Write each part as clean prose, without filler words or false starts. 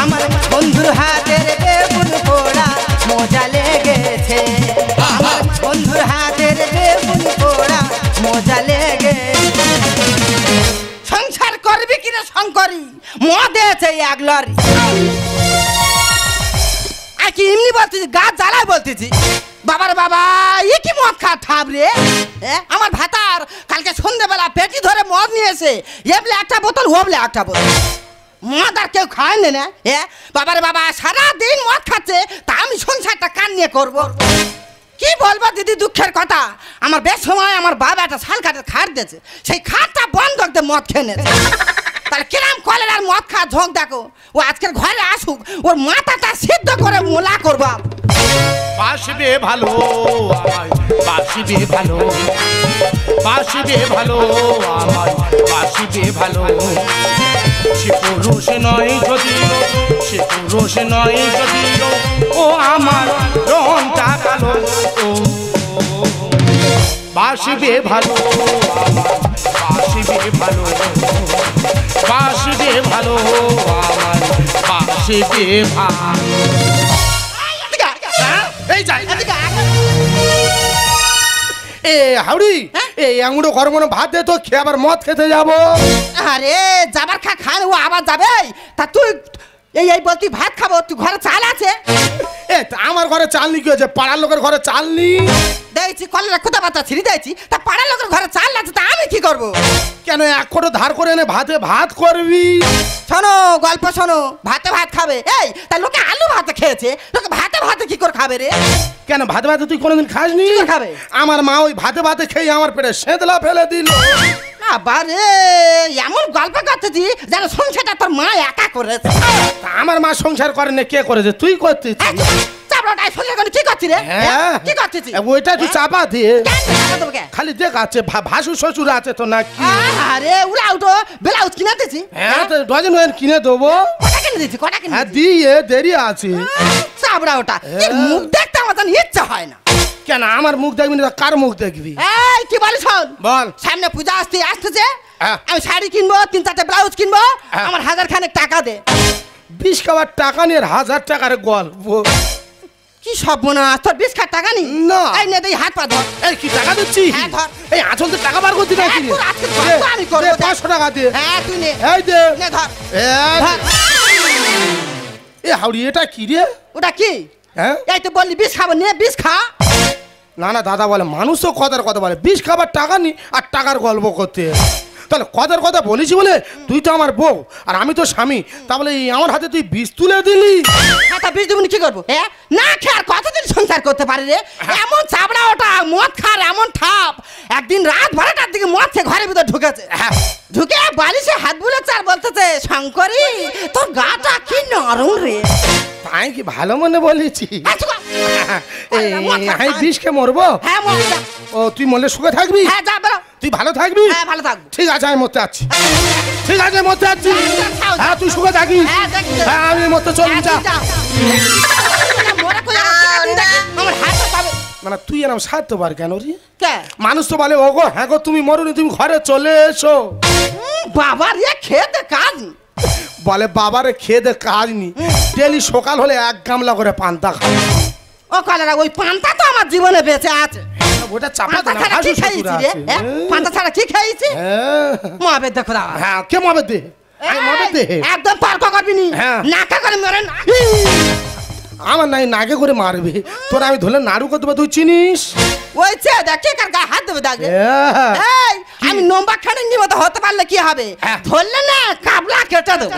আমার বন্ধুর হাতের বেগুন পোড়া মজা লেগেছে আমার বন্ধুর হাতের বেগুন পোড়া মজা লেগেছে সংসার করবি কিনা শঙ্করী মদ দিয়েছে এক লরি আর কি এমনি বলতেছি গাছ জ্বালায় বলতেছি বাবার বাবা এ কি মদ খা ঠাব রে আমার ভাতার কালকে সন্ধ্যেবেলা পেটি ধরে মদ নিয়েছে এবলে একটা বোতল ওবলে একটা বোতল মদ আর কেউ খায় না বাবার বাবা সারাদিন মদ খাচ্ছে তা আমি সংসারটা কান নিয়ে করবো কি বলবো দিদি দুঃখের কথা আমার বেশ সময় আমার বাবা একটা শাল কাঠের খাট দিয়েছে সেই খাটটা বন্ধ করতে মদ খেয়ে নিয়েছে তাহলে কিরাম কলের আর মদ খা ঝোঁক দেখো ও আজকের ঘরে আসুক ওর মাথাটা সিদ্ধ করে মোলা করবো বাসবে ভালো আমায় বাসবে ভালো বাসবে ভালো আমায় বাসবে ভালো সে পুরুষ নয় যদি সে পুরুষ নয় যদি ও আমার রংটা কালো ও বাসবে ভালো বাসবে ভালো বাসবে ভালো আমার বাসবে ভালো এই যাই এ হাউড়ি এই আঙুড়ো ঘর মনে ভাত দে তো খেয়ে আবার মদ খেতে যাবো আরে যাবার খান ও আবার যাবে তা তুই এই বলতি ভাত খাবো তুই ঘরে চাল আছে এ আমার ঘরে চাল নি কি হয়েছে পাড়ার লোকের ঘরে চাল নি দেখছি কলেরা কোথা পাতা ছিঁড়ি দিয়েছি তা পাড়ার লোকের ঘরে চাল আছে তা আমি কি করবো কেন এক কোটো ধার করে এনে ভাতে ভাত করবি শোনো গল্প শোনো ভাতে ভাত খাবে এই তা লোকে আলু ভাতে খেয়েছে লোকে ভাতে ভাতে কি করে খাবে রে কেন ভাতে ভাতে তুই কোনোদিন খাসনি খাবে আমার মা ওই ভাতে ভাতে খেয়ে আমার পেটে সেঁতলা ফেলে দিল বারে এমন গল্প করতেছি যেন সংসারটা তোর মা একা করেছে আমার মা সংসার করে না কে করেছে তুই করছিস কি করছিস রে কি করছিস ওইটা তুই চাপা দিয়ে খালি দেখাচ্ছে ভাসু শ্বশুর আছে তো না কি আরে উড়াও তো ব্লাউজ কিনে দিছি হ্যাঁ তো ডজন ওয়ান কিনে দেবো কটা কিনে দিছি কটা কিনে হ্যাঁ দিয়ে দেরি আছে চাবড়া ওটা মুখ দেখতে আমার জানি ইচ্ছা হয় না কেন আমার মুখ দেখবি না কার মুখ দেখবি এই কি বলিস শোন বল সামনে পূজা আসতেছে আমি শাড়ি কিনবো 3-4টা ব্লাউজ কিনবো আমার 1000 খানেক টাকা দে 20 খাবার টাকা নিয়ে 1000 টাকার গল্প কি সব মনে তোর 20 খাবার টাকা নি না এই নে দেই হাত পা ধর এই কি টাকা দিচ্ছি হ্যাঁ ধর এই আঁচল তো টাকা বার করতে নাকি আমি করব 500 টাকা দে হ্যাঁ তুই নে এই দে নে ধর এ হাউড়ি এটা কি রে ওটা কি হ্যাঁ এই তো বললি 20 খাবো নে 20 খা না না দাদা বলে মানুষ তো কথার কথা বলে 20 খাবার টাকা নি আর টাকার গল্প করতে তাহলে কথার কথা বলিস বলে তুই তো আমার বউ আর আমি তো স্বামী তাহলে আমার হাতে তুই 20 তুলে দিলি হ্যাঁ তা 20 দিবনি কি করবো হ্যাঁ না খেয়ে আর কতদিন সংসার করতে পারি রে এমন চাবড়া ওটা মদ খার এমন ঠাপ একদিন রাত 12টার দিকে মদ খেয়ে ঘরের ভিতর ঢুকেছে ঢুকে বালিশে হাত বুলেছে আর বলতেছে শঙ্করী তোর গাটা কি নরম রে তাই কি ভালো মনে বলেছি আমি 20 খেয়ে মরবো হ্যাঁ মর ও তুই মরলে সুখে থাকবি হ্যাঁ যা বেরো তুই ভালো থাকবি হ্যাঁ ভালো থাকবো ঠিক আছে আমি মরতে যাচ্ছি ঠিক আছে মরতে যাচ্ছি হ্যাঁ তুই সুখে থাকিস হ্যাঁ আমি মরতে চলুন যা আমার হাত পাবে না তুই এরকম সারতে পার কেন রে মানুষ তো বলে ওগো হ্যাঁ গো তুমি মরুনি তুমি ঘরে চলে এসো বাবার এ খেতে কাজ বলে বাবারে খেয়ে দে কাজ নি ডেলি সকাল হলে 1 গামলা করে পান্তা খায় ও কলেরা ওই পান্তা তো আমার জীবনে বেঁচে আছে ওটা চাপা দে না কি খাইছি রে পান্তা ছাড়া কি খাইছি মাবে দেখো দাও হ্যাঁ কে মাবে দে আই মাবে দে একদম তর্ক করবি নি নাকা করে মরে না আমার নাই নাকে করে মারবে তোর আমি ধরলে নাড়ু করতে তুই চিনিস ওই চে দেখে কার গায়ে হাত দেবে দাগে এই আমি নম্বর খানে নিমত হতে পারলে কি হবে ধরলে না কাবলা কেটে দেব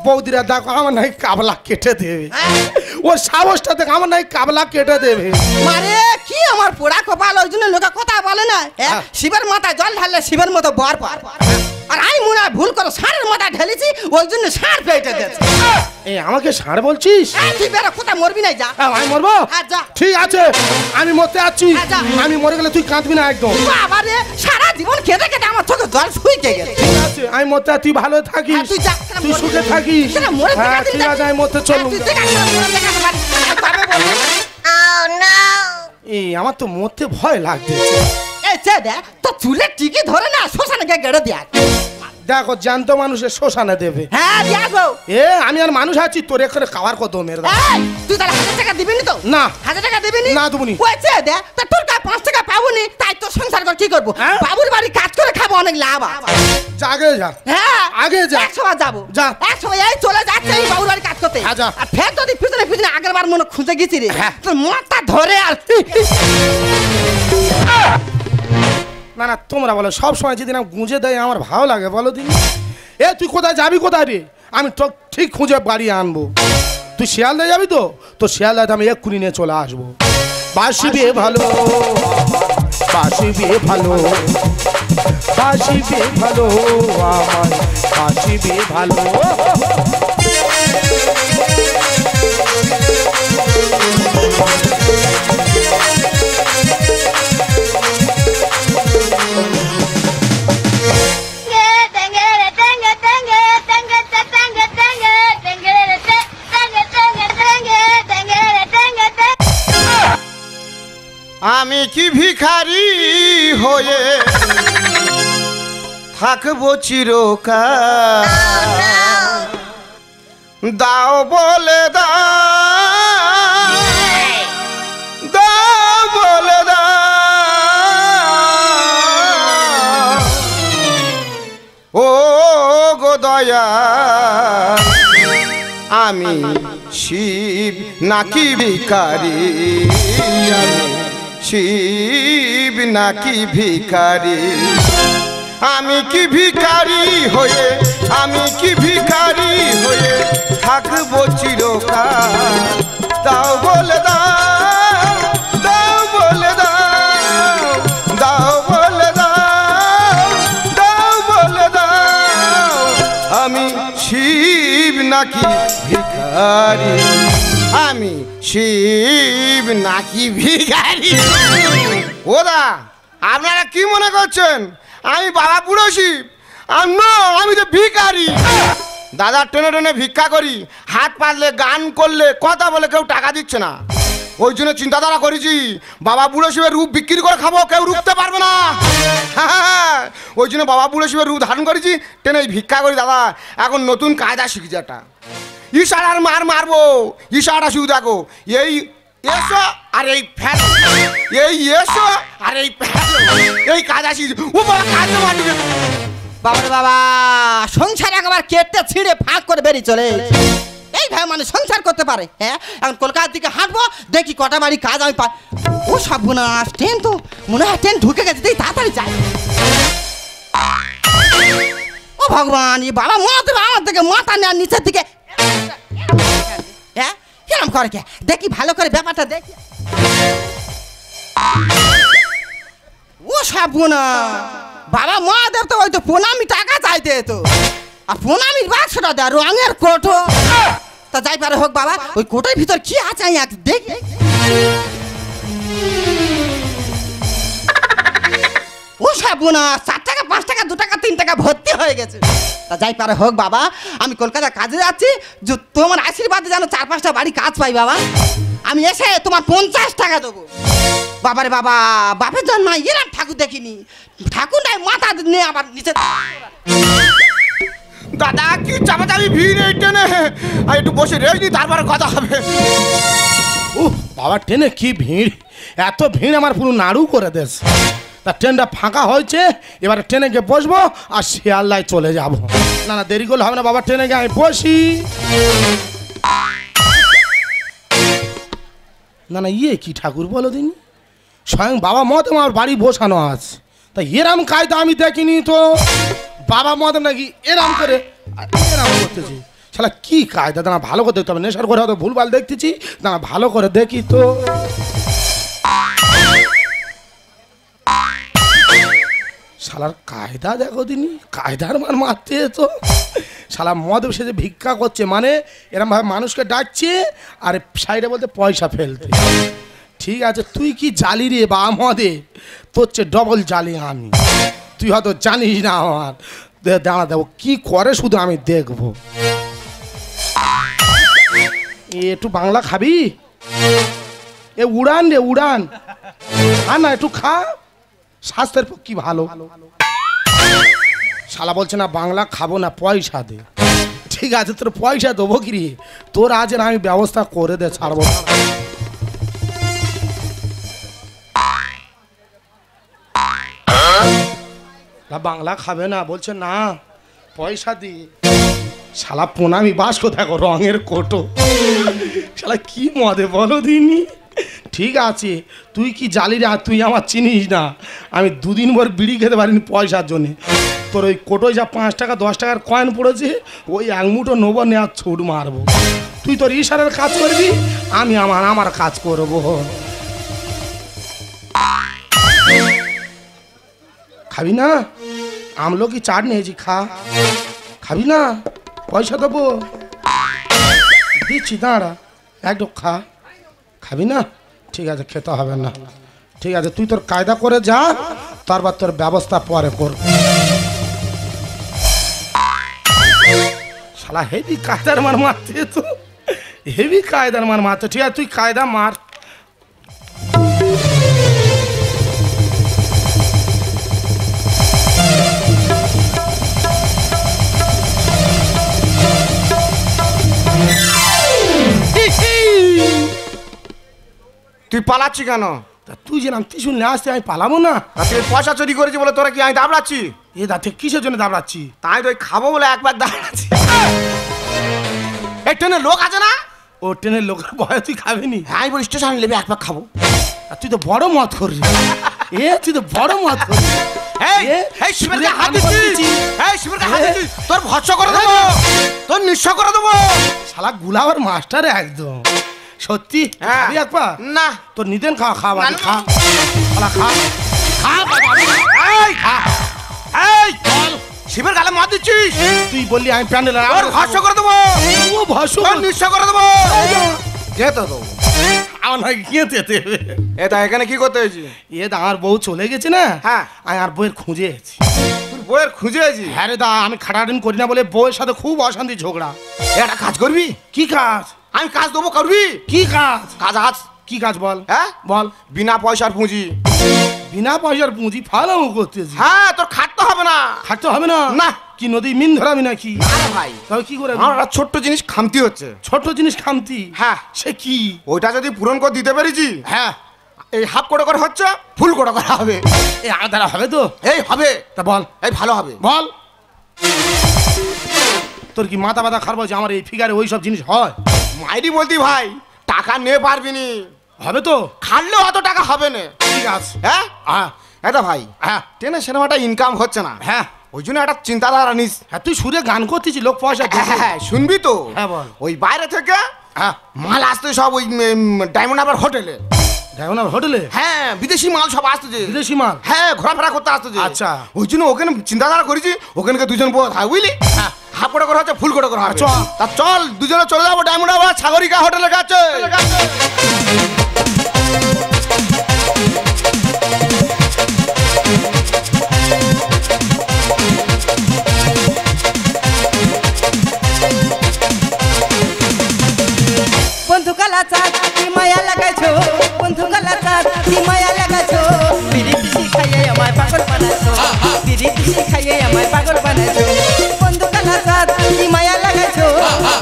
বৌদিরা দেখো আমার নাই কাবলা কেটে দেবে ও সাহসটা দেখ আমার নাই কাবলা কেটে দেবে মারে কি আমার পোড়া কপাল ওই জন্য লোকে কথা বলে না শিবের মাথায় জল ঢাললে শিবের মতো বর পার আর আমি মনে হয় ভুল করে ষাঁড়ের মাথায় ঢেলেছি ওই জন্য ষাঁড় পেটে দিয়েছে এই আমাকে ষাঁড় বলছিস তুই বেরো কোথায় মরবি না যা আমি মরবো ঠিক আছে আমি মরতে যাচ্ছি আমি মরে গেলে তুই কাঁদবি না একদম বাবা রে সারা জীবন খেতে খেতে আমার চোখে জল শুইতে গেছে ঠিক আছে আমি মরতে তুই ভালো থাকিস তুই সুখে থাকিস হ্যাঁ ঠিক আছে আমি মরতে চলুন এই আমার তো মরতে ভয় লাগছে এই চে দেখ তো চুলে টিকি ধরে না শ্মশানে গিয়ে গেড়ে দেখ দেখো জ্যান্ত মানুষের শ্মশানে দেবে। হ্যাঁ দিয়ে আসবো। এ আমি আর মানুষ আছি, তোর এখানে খাবার কত মেরে দাও। এই, তুই তাহলে 1000 টাকা দিবি নি তো? না। 1000 টাকা দিবি নি? না, দেবো নি। হয়েছে দে, তা তোর কাছে 5 টাকা পাবো নি, তাই তোর সংসার করে কি করবো? হ্যাঁ? বাবুর বাড়ি কাজ করে খাবো, অনেক লাভ আছে। যা, আগে যা। হ্যাঁ আগে যা। 100 বার যাবো। যা। 100 বার এই চলে যাচ্ছে এই বাবুর বাড়ি কাজ করতে। হ্যাঁ, যা। আর ফের যদি পিছনে পিছনে আগের বার মনে খুঁজে গেছি রে, হ্যাঁ। তোর মাথা ধরে আর না না, তোমরা বলো সব সময় যদি না গুঁজে দেয় আমার ভালো লাগে, বলো দিন। এ তুই কোথায় যাবি, কোথায় রে? আমি তো ঠিক খুঁজে বাড়ি আনবো। তুই শিয়ালদায় যাবি তো? তো শিয়ালদায় আমি এক্ষুনি নিয়ে চলে আসবো। বাসিবে ভালো, বাসিবে ভালো, বাসিবে ভালো, আমার বাসিবে ভালো। আমি কি ভিখারি হয়ে থাকবো চিরকাল, দাও বলে দাও, দাও বলে দাও, ও গো দয়া, আমি শিব নাকি ভিখারি, আমি শিব নাকি ভিখারি, আমি কি ভিখারি হয়ে, আমি কি ভিখারি হয়ে থাকবো চিরকাল, দাও বলে দাও, দাও বলে দাও, দাও বলে দাও, দাও বলে দাও, আমি শিব নাকি ভিখারি, আমি শিব নাকি ভিখারি। ওদা আপনারা কি মনে করছেন আমি বাবা বুড়ো শিব? আমি তো ভিখারি। দাদা টেনে টেনে ভিক্ষা করি, হাত পাতলে গান করলে কথা বলে কেউ টাকা দিচ্ছে না, ওই জন্য চিন্তাধারা করেছি বাবা বুড়ো শিবের রূপ বিক্রি করে খাবো, কেউ রুখতে পারবে না। হ্যাঁ, ওই জন্য বাবা বুড়ো শিবের রূপ ধারণ করেছি, টেনে ভিক্ষা করি। দাদা এখন নতুন কায়দা শিখেছি একটা, ইশারার মার মারবো, ইশারা শুধু দেখো, এই এসো আর এই ফেলো, এই এসো আর এই ফেলো, এই কায়দা শিখেছি। ও বাবা কাজ মারবে বাবারে বাবা, সংসার একবার কেটে ছিঁড়ে ফাঁক করে বেরিয়ে চলে এইভাবে মানে সংসার করতে পারে। হ্যাঁ, এখন কলকাতার দিকে হাঁটবো, দেখি কটা বাড়ি কাজ আমি পাই। ও সর্বনাশ, ট্রেন তো মনে হয় ট্রেন ঢুকে গেছে, তুই তাড়াতাড়ি যাই। ও ভগবান, এই বাবা মাথা আমার দিকে মাথা নেওয়ার নিচের দিকে, হ্যাঁ কিরম করে কে দেখি ভালো করে ব্যাপারটা দেখি। ও সর্বনাশ, বাবা মহাদেব তো ওই তো প্রণামী টাকা চাইতে তো, আর প্রণামীর বাক্সটা দেয় রঙের কোটো। তা যাই পারে হোক বাবা, ওই কোটোর ভিতর কি আছে আমি এক দেখি। ও সর্বনাশ, 4 টাকা 5 টাকা 2 টাকা 3 টাকা ভর্তি হয়ে গেছে। তা যাই পারে হোক বাবা, আমি কলকাতা কাজে যাচ্ছি, যে তোমার আশীর্বাদে যেন 4-5টা বাড়ি কাজ পাই বাবা। আমি এসে তোমার 50 টাকা দেবো। বাবারে বাবা, বাপের জন্য এরকম ঠাকুর দেখিনি, ঠাকুর নাই মাথা নিয়ে আবার নিচে। দাদা কি চাপাচাপি ভিড় এই ট্রেনে, আর একটু বসে রেখে তারপরে কথা হবে। বাবা ট্রেনে কি ভিড়, এত ভিড় আমার পুরো নাড়ু করে দেশ। তা ট্রেনটা ফাঁকা হয়েছে, এবারে ট্রেনে গিয়ে বসবো আর শিয়ালদায় চলে যাব। না না দেরি করলে হবে না বাবা, ট্রেনে গিয়ে আমি বসি। না না ইয়ে কি ঠাকুর বলো দিন, স্বয়ং বাবা মহাদেব আমার বাড়ি বসানো আছে, তা এরাম কায়দা আমি দেখিনি তো। বাবা মহাদেব নাকি এরাম করে এরাম করতেছি, শালা কি কায়দা, দাঁড়া ভালো করে দেখতে হবে, নেশার করে হয়তো ভুলভাল দেখতেছি, দাঁড়া ভালো করে দেখি তো। শালার কায়দা দেখো দিনি, কায়দার মান মারতে তো। শালা মহাদেব সে যে ভিক্ষা করছে, মানে এরম ভাবে মানুষকে ডাকছে আর সাইডে বলতে পয়সা ফেলতে। ঠিক আছে, তুই কি জালি রে বা মহাদেব, তোর চেয়ে ডবল জালি আমি, তুই হয়তো জানিস না আমার। দাঁড়া দেবো কি করে শুধু আমি দেখবো। একটু বাংলা খাবি? এ উড়ান রে উড়ান, খা না একটু খা, স্বাস্থ্যের পক্ষে ভালো। শালা বলছে না বাংলা খাবো না, পয়সা দে। ঠিক আছে, তোর পয়সা দেবো কি রে, তোর আজ আমি ব্যবস্থা করে দে, ছাড়বো না। বাংলা খাবে না, বলছে না পয়সা দি। শালা প্রণামী বাস্ক দেখো, রঙের কোটো। শালা কি মদে বলো দিনি। ঠিক আছে, তুই কি জালি রে, তুই আমার চিনিস না। আমি দুদিন ভর বিড়ি খেতে পারিনি পয়সার জন্যে। তোর ওই কোটোয় যা 5 টাকা 10 টাকার কয়েন পড়েছে, ওই এক মুঠো নেবো, নেওয়ার ছুট মারবো। তুই তোর ইশারার কাজ করবি, আমি আমার কাজ করবো। খাবি না? আমলকি চাট নিয়েছি, খা। খাবি না? পয়সা দেবো, দিচ্ছি, দাঁড়া একটু খা। খাবি না? ঠিক আছে, খেতে হবে না। ঠিক আছে, তুই তোর কায়দা করে যা, তারপর তোর ব্যবস্থা পরে কর। শালা হেভি কায়দার মার মারতে, তো হেভি কায়দার মার মারতে। ঠিক আছে, তুই কায়দা মার। তুই পালাচ্ছি কেন? তা তুই যেরকম ত্রিশুল নিয়ে আসতে, আমি পালাবো না? তুই পয়সা চুরি করেছি বলে তোরা কি আমি দাবড়াচ্ছি? এ দাঁতে কিসের জন্য দাবড়াচ্ছি? তাই তো খাবো বলে একবার দাঁড়াচ্ছি। এই ট্রেনে লোক আছে না? ও ট্রেনের লোকের ভয়ে তুই খাবিনি? হ্যাঁ, আমি বলি স্টেশনে নেবে একবার খাবো। আর তুই তো বড় মত করবি। তুই তো বড় মত করবি। তোর ভৎস করে দেবো, তোর নিঃস্ব করে দেবো। শালা গুলাবার মাস্টার একদম। সত্যি খাবি একবার? না, তোর নিতেন খা, খা বাড়ি খা, শালা খা, খা খা। শিবের গালে মত দিচ্ছিস? তুই বললি আমি প্যান্ডেল ভৎস করে দেবো, ভস্য নিঃস্ব করে দেবো। যেতে দেবো আমার গিয়েতে দেবে। এটা এখানে কি করতে হয়েছি? আমার বউ চলে গেছে না, হ্যাঁ, আমি আর বউয়ের খুঁজে আছি। তোর বউয়ের খুঁজে আছি? হ্যাঁ রে দা, আমি খাটাখাটনি করি না বলে বউয়ের সাথে খুব অশান্তি ঝগড়া। একটা কাজ করবি? কি কাজ? আমি কাজ দেবো, করবি? কি কাজ? কাজ কি কাজ বল? হ্যাঁ বল। বিনা পয়সার পুঁজি। বিনা পয়সার পুঁজি ফালামো করতেছি? হ্যাঁ, তোর খাটতে হবে না। খাটতে হবে না? না। কি নদী মিন ধরাবি নাকি? আরে ভাই, তবে কি করে? আমার একটা ছোট্ট জিনিস খামতি হচ্ছে। ছোট্ট জিনিস খামতি? হ্যাঁ। সে কি? ওইটা যদি পূরণ করে দিতে পেরেছি, হ্যাঁ, এই হাফ কোটা করে হচ্ছে, ফুল কোটা করা হবে। এই আদারা হবে তো? এই হবে। তা বল। এই ভালো হবে। বল। তোর কি মাথা ব্যথা খারাপ হয়েছে? আমার এই ফিগারে ওই সব জিনিস হয়? মাইরি বলতি ভাই, টাকা নিয়ে পারবি নি। হবে তো? খাটলেও অত টাকা হবে না। ঠিক আছে। হ্যাঁ হ্যাঁ এটা ভাই, হ্যাঁ ট্রেনে সিনেমাটা ইনকাম হচ্ছে না। হ্যাঁ, ওই জন্য একটা চিন্তাধারা নিস। হ্যাঁ তুই সুরে গান করতেছি, লোক পয়সা দেবে। হ্যাঁ, শুনবি তো? হ্যাঁ বল। ওই বাইরে থেকে হ্যাঁ, মাল আসতে সব ওই ডায়মন্ড হারবার হোটেলে। ডায়মন্ড হোটেলে? হ্যাঁ, বিদেশি মাল সব আসতেছে। বিদেশি মাল? হ্যাঁ, ঘোরাফেরা করতে আসতেছে। আচ্ছা। ওই জন্য ওখানে চিন্তাধারা করেছি, ওখানে দুজন বউ হয় বুঝলি। হ্যাঁ, হাফ কোটা করে হচ্ছে, ফুল কোটা করে হবে। চল। তা চল দুজনে চলে যাবো ডায়মন্ড হারবার সাগরিকা হোটেলের কাছে। বন্ধু কালা চাঁদ কি মায়া লাগাইছো, বন্ধু কালা চাঁদ কি মায়া লাগাইছো, বিড়ি পিসি খাইয়ে আমায় পাগল বানাইছো, বিড়ি পিসি খাইয়ে আমায় পাগল বানাইছো। বন্ধু কালা চাঁদ কি মায়া লাগাইছো,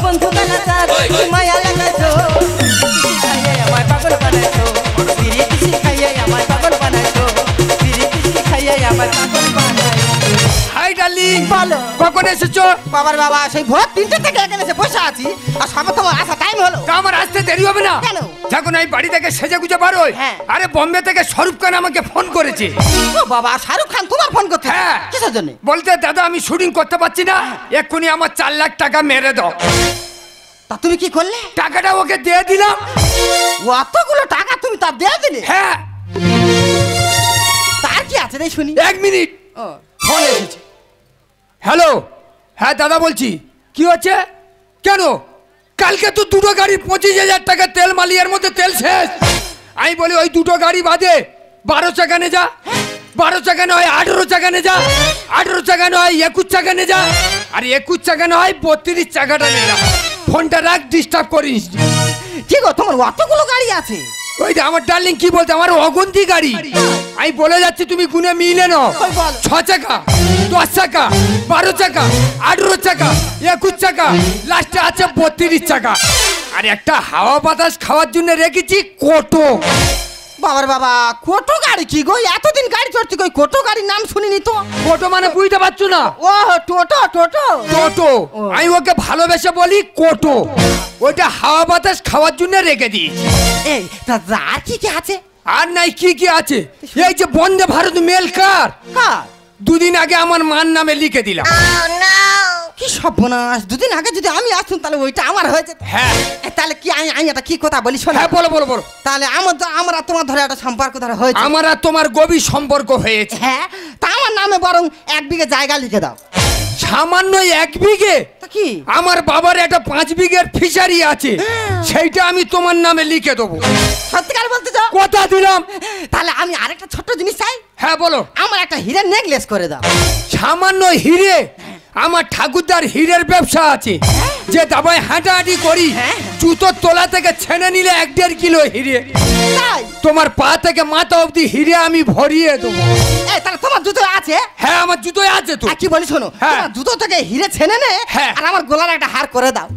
বন্ধু কালা চাঁদ কি মায়া লাগাইছো, বিড়ি পিসি খাইয়ে আমায় পাগল বানাইছো, বিড়ি পিসি খাইয়ে আমায় পাগল বানাইছো, বিড়ি পিসি খাইয়ে আমায় পাগল বানাইছো। হাই ডার্লিং, বলো। কখন এসেছো? বাবার বাবা, সেই ভোর 3টে থেকে এখানে এসে বসে আছি, আর সবে তোমার আসা টাইম হলো। তা আমার আসতে দেরি হবে না? কেন? যখন আমি বাড়ি থেকে সেজে গুজে পারোই। হ্যাঁ। আরে বোম্বে থেকে স্বরূপ খান আমাকে ফোন করেছে। ও বাবা, শাহরুখ খান তোমার ফোন করতে? হ্যাঁ। কিসের জন্য? বলতে দাদা আমি শুটিং করতে পারছি না, এক্ষুনি আমার 4 লাখ টাকা মেরে দাও। তা তুমি কি করলে? টাকাটা ওকে দিয়ে দিলাম। অতগুলো টাকা তুমি তার দিয়ে দিলে? হ্যাঁ। তার কি আছে রে শুনি? 1 মিনিট, ও, ফোন এসেছে। হ্যালো। হ্যাঁ দাদা বলছি। কি হচ্ছে? কেন? কালকে তো 2টো গাড়ি 25,000 টাকা তেল মালি, এর মধ্যে তেল শেষ। আমি বলি ওই 2টো গাড়ি বাদে 12 চাকা নে যা, 12 চাকা নয় 18 চাকা নে যা, 18 চাকা নয় 21 চাকা নে যা, আর 21 চাকা নয় 32 চাকাটা নে যা। ফোনটা রাখ, ডিস্টার্ব করিস। কি গো, তোমার অতগুলো গাড়ি আছে? ওই যে আমার ডার্লিং কি বলতে, আমার অগন্তি গাড়ি। আমি বলে যাচ্ছি তুমি গুনে মিলে নাও। ওই বল। 6 চাকা, 10 চাকা, 12 চাকা, 18 চাকা, 21 চাকা, লাস্টে আছে 32 চাকা। আর একটা হাওয়া বাতাস খাওয়ার জন্য রেখেছি কোটো। বাবার বাবা, কোটো গাড়ি কি গো? এতদিন গাড়ি চড়ছি কই কোটো গাড়ির নাম শুনিনি তো। কোটো মানে বুঝতে পারছো না? ও টোটো টোটো। টোটো, আমি ওকে ভালোবেসে বলি কোটো। ওইটা হাওয়া বাতাস খাওয়ার জন্য রেখে দিয়েছি। এই তা আর কি কি আছে? আর নাই কি কি আছে? এই যে বন্দে ভারত মেল কার, কার? দুদিন আগে আমার মার নামে লিখে দিলাম। কি সর্বনাশ! দুদিন আগে যদি আমি আসতাম তাহলে ওইটা আমার হয়ে যেত। হ্যাঁ তাহলে কি আমি এটা কি কথা বলি শোনো। হ্যাঁ বলো বলো বলো। তাহলে আমরা তোমার ধরে একটা সম্পর্ক ধরে হয়েছে। আমার আর তোমার গভীর সম্পর্ক হয়েছে। হ্যাঁ, তা আমার নামে বরং 1 বিঘে জায়গা লিখে দাও। সামান্য 1 বিঘে? তা কি? আমার বাবার একটা 5 বিঘের ফিশারি আছে, সেইটা আমি তোমার নামে লিখে দেবো। সত্যিকার বলতে চাও? কথা দিলাম। তাহলে আমি আরেকটা ছোট্ট জিনিস চাই। হ্যাঁ বলো। আমার একটা হীরের নেকলেস করে দাও। সামান্য হিরে? আমার ঠাকুরদার হীরের ব্যবসা আছে, যে দাবায় হাঁটাহাঁটি করি, জুতোর তোলা থেকে ছেনে নিলে 1-1.5 কিলো হিরে। তাই? তোমার পা থেকে মাথা অবধি হিরে আমি ভরিয়ে দেবো। এই তাহলে তোমার জুতো আছে? হ্যাঁ আমার জুতোয় আছে তো। কি বলি শোনো, হ্যাঁ। তোমার জুতো থেকে হিরে ছেনে নে, হ্যাঁ। আর আমার গলার একটা হার করে দাও।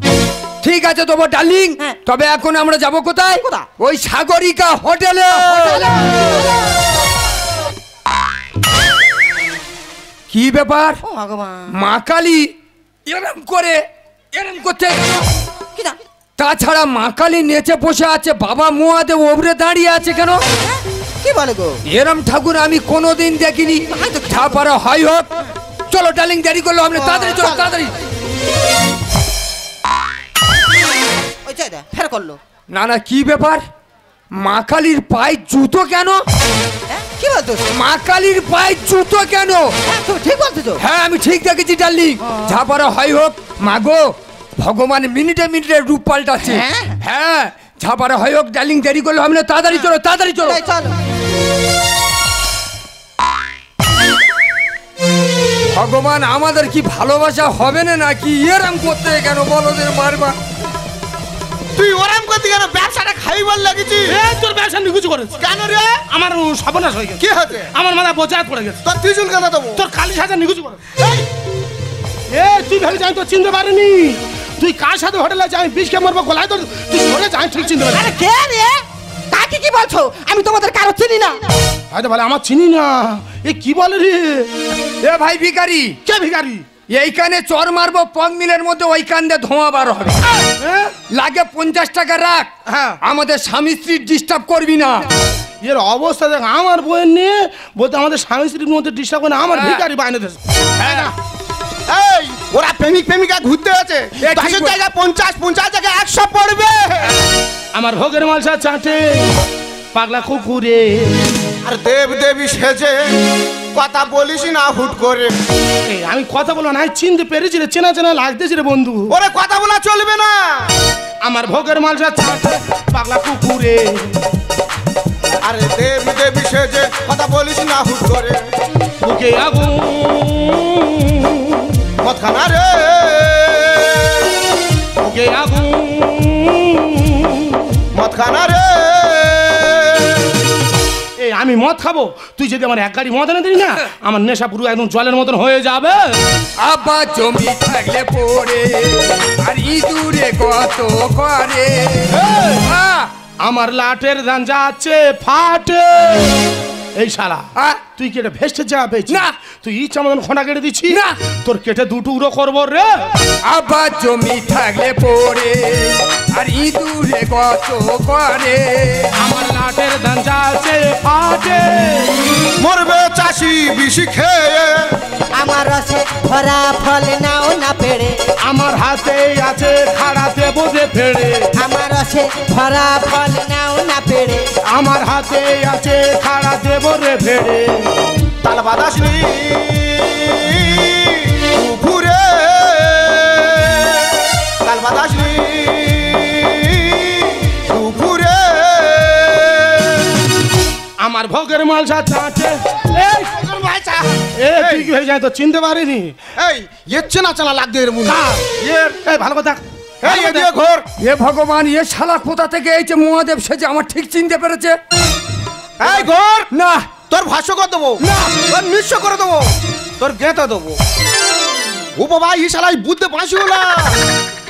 ঠিক আছে দেবো ডার্লিং। হ্যাঁ। তবে এখন আমরা যাব কোথায়? কোথায়? ওই সাগরিকা হোটেলে। কি ব্যাপার? ও ভগবান, মা কালী এরম করতে গেল? কি না? তাছাড়া মা কালী নেচে বসে আছে, বাবা মহাদেব ওপরে দাঁড়িয়ে আছে কেন? কি বলে গো? এরম ঠাকুর আমি কোনোদিন দেখিনি। যা পারো হয় হোক। চলো ডার্লিং, দেরি করলো আমরা, তাড়াতাড়ি চলো তাড়াতাড়ি। ওই চাই দে ফের করলো। না না, কি ব্যাপার? মা কালীর পায়ে জুতো কেন? হ্যাঁ, কি বলতো? মা কালীর পায়ে জুতো কেন? হ্যাঁ, তুমি ঠিক বলতেছো। হ্যাঁ আমি ঠিক দেখেছি ডার্লিং। যা পারো হয় হোক। মাগো, ভগবান মিনিটে মিনিটে রূপ পাল্টাচ্ছে। হ্যাঁ। হ্যাঁ, যা পারো হয় হোক ডার্লিং, দেরি করলো আমরা, তাড়াতাড়ি চলো তাড়াতাড়ি চলো। এই চলো। ভগবান, আমাদের কি ভালোবাসা হবে না নাকি? এরম করতে কেন বলো রে মারবা? তুই ওরাম করতে কেন? ব্যবসাটা খাই বল লাগেছি। এই তোর ব্যবসা নিকুচি করেছে। কেন রে? আমার সর্বনাশ হয়ে গেছে। কি হচ্ছে? আমার মাথা বোঝাত পড়ে গেছে। তোর ত্রিশুল কেন দেবো? তোর কালি সাজা নিকুচি করে। তুই ভেবে যাই তো চিনতে পারিনি। তুই কার সাথে হোটেলে যাই 20 কে মারবো গলায় তোর, তুই সরে যাই ঠিক চিনতে পারি। আরে কে রে? কাকে কি বলছো? আমি তোমাদের কারো চিনি না। হয়তো বলে আমার চিনি না। এ কি বলে রে? এ ভাই ভিখারি, কে ভিখারি? এই কানে চর মারবো, পগ মিলের মধ্যে ওই কান দিয়ে ধোঁয়া বার হবে। লাগে 50 টাকা রাখ। হ্যাঁ। আমাদের স্বামী স্ত্রীর ডিস্টার্ব করবি না। এর অবস্থা দেখ, আমার বইয়ের নিয়ে বলতে আমাদের স্বামী স্ত্রীর মধ্যে ডিস্টার্ব করে না, আমার ভিখারি বাইনে দেশ। হ্যাঁ। এই ওরা প্রেমিক প্রেমিকা ঘুরতে আছে, এ ঠিক 10 বল- জায়গায় 50 জায়গায় 100 পড়বে। আমার ভোগের মালসা চাটে পাগলা কুকুরে। আর দেব দেবী সেজে কথা বলিস না হুট করে। এই আমি কথা বলবো না, চিনতে পেরেছি রে, চেনা চেনা লাগতেছি রে বন্ধু। ওরে কথা বলা চলবে না। আমার ভোগের মালসা চাটে পাগলা কুকুরে। আরে দেব দেবী সেজে কথা বলিস না হুট করে। বুকে আগুন মতখানা রে, বুকে আগুন মতখানা রে। এই আমি মদ খাবো, তুই যদি আমার 1 গাড়ি মদ এনে দিস না, আমার নেশা পুরো একদম জলের মতন হয়ে যাবে। আব্বা জমি থাকলে পড়ে, আর ইঁদুরে কত করে। আমার লাটের ধান যাচ্ছে ফাটে। এই শালা, তুই কেটে ভেস্টে যা পেয়েছিস না। তুই ইচ্ছা মতন খোঁড়া কেটে দিচ্ছি না। তোর কেটে 2 টুকরো করবো রে। আব্বা জমি থাকলে পড়ে, আর ইঁদুরে কত করে। আমার লাটের ধান যাচ্ছে ফাটে। মরবে চাষি বিশি খেয়ে, আমার রসে ভরা ফল নাও না পেড়ে। আমার হাতে আছে খাড়া দেবো যে ফেড়ে। আমার রসে ভরা ফল নাও না পেড়ে। আমার হাতে আছে খাড়া দেবো রে ফেড়ে। তাল বাদাসনি পুকুরে, তাল বাদাসনি পুকুরে। আমার ভোগের মালসা চাটে। এই তুই কি হয়ে যায় তো চিনতে পারিনি? এই চেনা চেনা লাগবে এর মুখ। এই ভালো কথা। এই এদিকে ঘোর। এ ভগবান, এ শালা কোথা থেকে এই যে মহাদেব সেজে আমার ঠিক চিনতে পেরেছে। এই ঘোর। না, তোর ভাষ্যকর দেবো না। তোর নিঃস্ব করে দেবো তোর গেঁথে দেবো ও বাবা ই শালাই বুদ্ধে বাঁশি হলা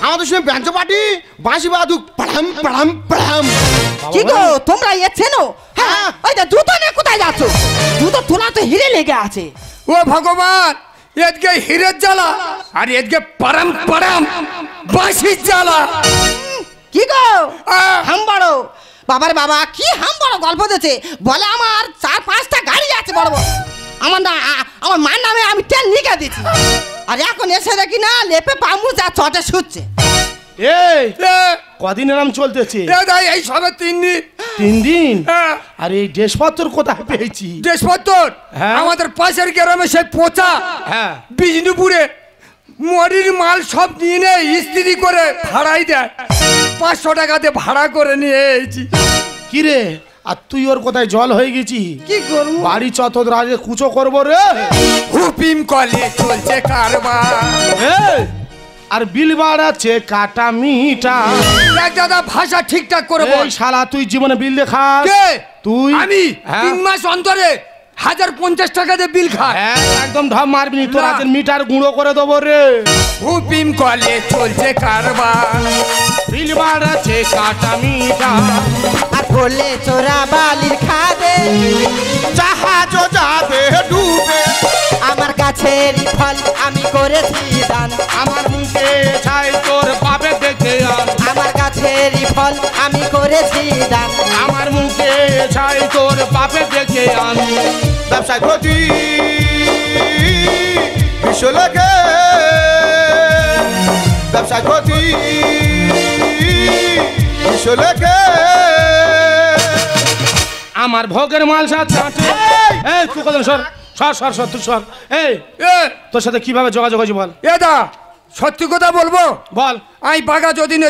আমাদের সঙ্গে ব্যঞ্জ পাটি বাঁশি বাদু পাড়াম পাড়াম পাড়াম কি গো তোমরা চেনো? হ্যাঁ ওই যে জুতো নিয়ে কোথায় যাচ্ছ? জুতো তোলা তো হিরে লেগে আছে। ও ভগবান, এদিকে হিরের জ্বালা আর এদিকে পারাম পারাম বাঁশির জ্বালা। কি গো আহ! হাম বড় বাবার বাবা কি হাম বড় গল্প দিচ্ছে বলে আমার 4-5টা গাড়ি আছে বড় বড়। আমার না আমার মার নামে আমি তেল লিখে দিচ্ছি আর এখন এসে দেখি না লেপে পামু যা চটে শুচ্ছে। এই এ, কদিন এরম চলতেছে? এ দাই, এই সবে 3 দিন। 3 দিন? হ্যাঁ। আর এই ড্রেসপত্র কোথায় পেয়েছি? ড্রেসপত্র হ্যাঁ। আমাদের পাশের গ্রামে সেই পচা হ্যাঁ। বিষ্ণুপুরে মরির মাল সব নিয়ে নেয় ইস্ত্রি করে ভাড়াই দেয়। 500 টাকাতে ভাড়া করে নিয়ে এসেছি। কি রে, আর তুই ওর কোথায় জল হয়ে গেছি? কি করবো? বাড়ি চত রাজে কুচো করবো রে। হুপিম কলে চলছে কারবার। এই, আর বিল বাড়াচ্ছে কাটা মিটা। দেখ দাদা, ভাষা ঠিকঠাক করে বল। এই শালা তুই জীবনে বিল দেখাস? কে? তুই? আমি হ্যাঁ। 3 মাস অন্তরে 1050 টাকা দিয়ে বিল খাই। হ্যাঁ, একদম ঢপ মারবি নি, তোর না। হাতের মিটার গুঁড়ো করে দেবো রে। হুপিম কলে চলছে কারবার। বিল বাড়াচ্ছে কাটা মিটা। আর বললে চোরা বালির খাদে জাহাজ যাবে ডুবে আমার গাছের ফল আমি করেছি দান। আমার মুখে ছাই তোর পাবে দেখে আন। আমার গাছের ফল আমি করেছি দান। আমার মুখে ছাই তোর পাবে দেখে আন। ব্যবসায় ক্ষতি বিশ্ব লেগে ব্যবসায় ক্ষতি বিশ্ব লেগে আমার ভোগের মাল চাটে। এই তুই কত সর সর সর সর তুই সর। এই এ তোর সাথে কিভাবে যোগাযোগ হয়েছে বল? এ দা, সত্যি কথা বলবো, বল। আমি বাগা যদিনে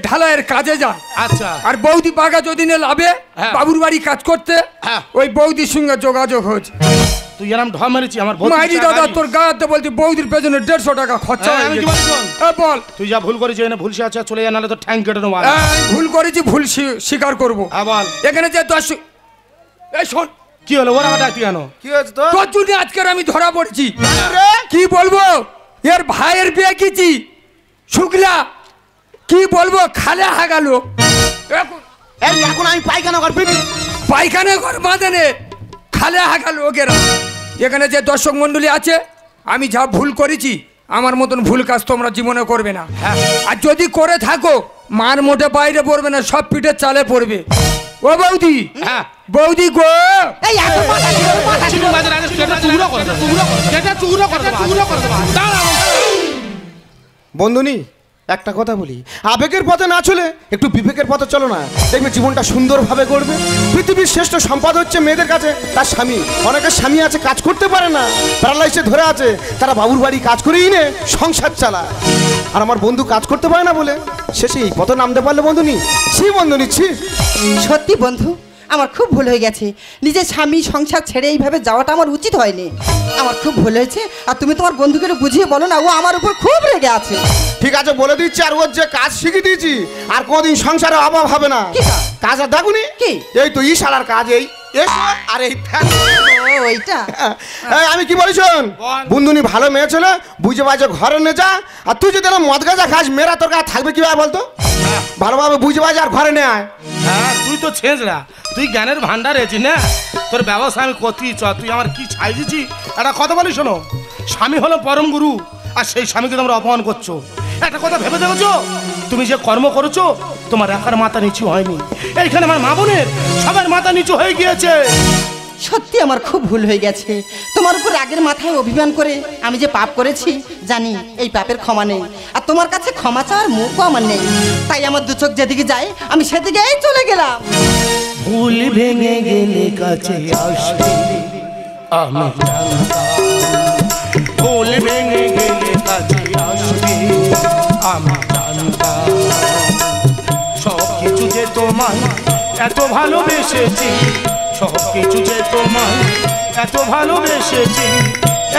ঢালাইয়ের কাজে যাই। আচ্ছা। আর বৌদি বাগা যদিনে লাভে হ্যাঁ। বাবুর বাড়ি কাজ করতে হ্যাঁ। ওই বৌদির সঙ্গে যোগাযোগ হয়েছে। তুই এরম ঢপ মেরেছি আমার ভর্তি মাইরি টাকা দাদা, নেই। তোর গাঁতে বলতে বৌদির পেছনে 150 টাকা খরচা হ্যাঁ, হয়ে আমি কি গেছে। বলি শোন। এ বল। তুই যা ভুল করেছিস এনে ভুল সে আছে চলে যা, নাহলে তো ঠ্যাং কেটে নেবো। আমি ভুল করেছি, ভুল স্বীকার করবো। হ্যাঁ বল। এখানে যে 10 এই শোন, কি হলো ওরা ডাকতি কেন? কি হয়েছে তো তোর জন্য আজকের আমি ধরা পড়ছি। কি বলবো, এর ভাইয়ের বিয়ে কিছি শুক্লা, কি বলবো, খালে হাগালো। এই এখন আমি পায়খানা করবি পায়খানা ঘর বাঁধেনে খালে হাগালো ওকেরা। এখানে যে দর্শক মন্ডলী আছে, আমি যা ভুল করেছি আমার মতন ভুল কাজ তোমরা জীবনে করবে না। আর যদি করে থাকো মার মোটে বাইরে পড়বে না, সব পিঠের চালে পড়বে। ও বৌদি, হ্যাঁ। বৌদি গো, এই এত কথা ছিল, কথা ছিল। চিনি বাজার আগে কেটে চুগড়ো করে দেবো। কেটে চুগড়ো করে দেবো। দাঁড়া। বন্ধুনি একটা কথা বলি, আবেগের পথে না চলে একটু বিবেকের পথে চলো না, দেখবে জীবনটা সুন্দরভাবে গড়বে। পৃথিবীর শ্রেষ্ঠ সম্পদ হচ্ছে মেয়েদের কাছে তার স্বামী। অনেকের স্বামী আছে কাজ করতে পারে না, প্যারালাইসে ধরে আছে, তারা বাবুর বাড়ি কাজ করেই নে সংসার চালায়। আর আমার বন্ধু কাজ করতে পারে না বলে শেষে এই পথে নামতে পারলে বন্ধুনি ছি, বন্ধুনি ছি। সত্যি বন্ধু, আমার খুব ভুল হয়ে গেছে। নিজের স্বামী সংসার ছেড়ে এইভাবে যাওয়াটা আমার উচিত হয়নি। আমার খুব ভুল হয়েছে। আর তুমি তোমার বন্ধুকে একটু বুঝিয়ে বলো না, ও আমার উপর খুব রেগে আছে। ঠিক আছে বলে দিচ্ছি, আর ওর যে কাজ শিখিয়ে দিয়েছি আর কোনোদিন সংসারে অভাব হবে না। কি কাজ? কাজ আর দেখুনি কি? এই তো ইশারার কাজ, এই এসো আর এই ফ্যান। ও ওইটা। এই, আমি কি বলি শোন, বল। বন্ধুনি ভালো মেয়ে ছিল, বুঝে বাজে ঘরে নে যা। আর তুই যদি এরম মদ গাঁজা খাস, মেয়েরা তোর কাছে থাকবে কিভাবে বলতো? ভালোভাবে বুঝে বাজে আর ঘরে নে আয়। হ্যাঁ, তুই তো ছেঁচড়া, তুই জ্ঞানের ভান্ডার এছি না, তোর ব্যবস্থা আমি করতেই চ। তুই আমার কি ছাই দিচ্ছি? একটা কথা বলি শোনো, স্বামী হলো পরম গুরু, আর সেই স্বামীকে তোমরা অপমান করছো। একটা কথা ভেবে দেখেছো, তুমি যে কর্ম করেছো তোমার একার মাথা নিচু হয়নি, এইখানে আমার মা বোনের সবার মাথা নিচু হয়ে গিয়েছে। সত্যি আমার খুব ভুল হয়ে গেছে। তোমার উপর রাগের মাথায় অভিমান করে আমি যে পাপ করেছি, জানি এই পাপের ক্ষমা নেই। আর তোমার কাছে ক্ষমা চাওয়ার মুখও আমার নেই। তাই আমার দু চোখ যেদিকে যায় আমি সেদিকেই চলে গেলাম। ভুল ভেঙে গেলে কাছে আসবে আমি জানতাম, ভুল ভেঙে গেলে কাছে আসবে আমি জানতাম। সব কিছু যে তোমায় এত ভালোবেসেছি, সব কিছু যে তোমায় এত ভালোবেসেছি,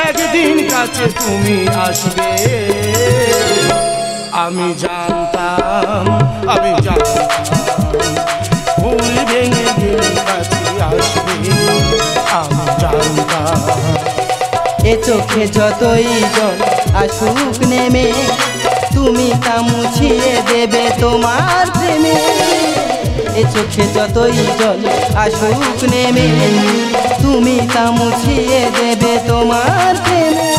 একদিন কাছে তুমি আসবে আমি জানতাম, আমি জানতাম। ভুল ভেঙে গেলে কাছে আসবে আমি চোখে যতই জল আসুক নেমে তুমি তা মুছিয়ে দেবে তোমার প্রেমে এ চোখে যতই জল আসুক নেমে তুমি তা মুছিয়ে দেবে তোমার প্রেমে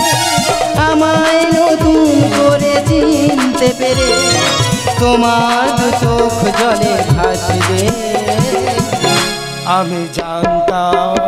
আমায় নতুন করে চিনতে পেরে তোমার দু চোখ জলে ভাসবে আমি জানতাম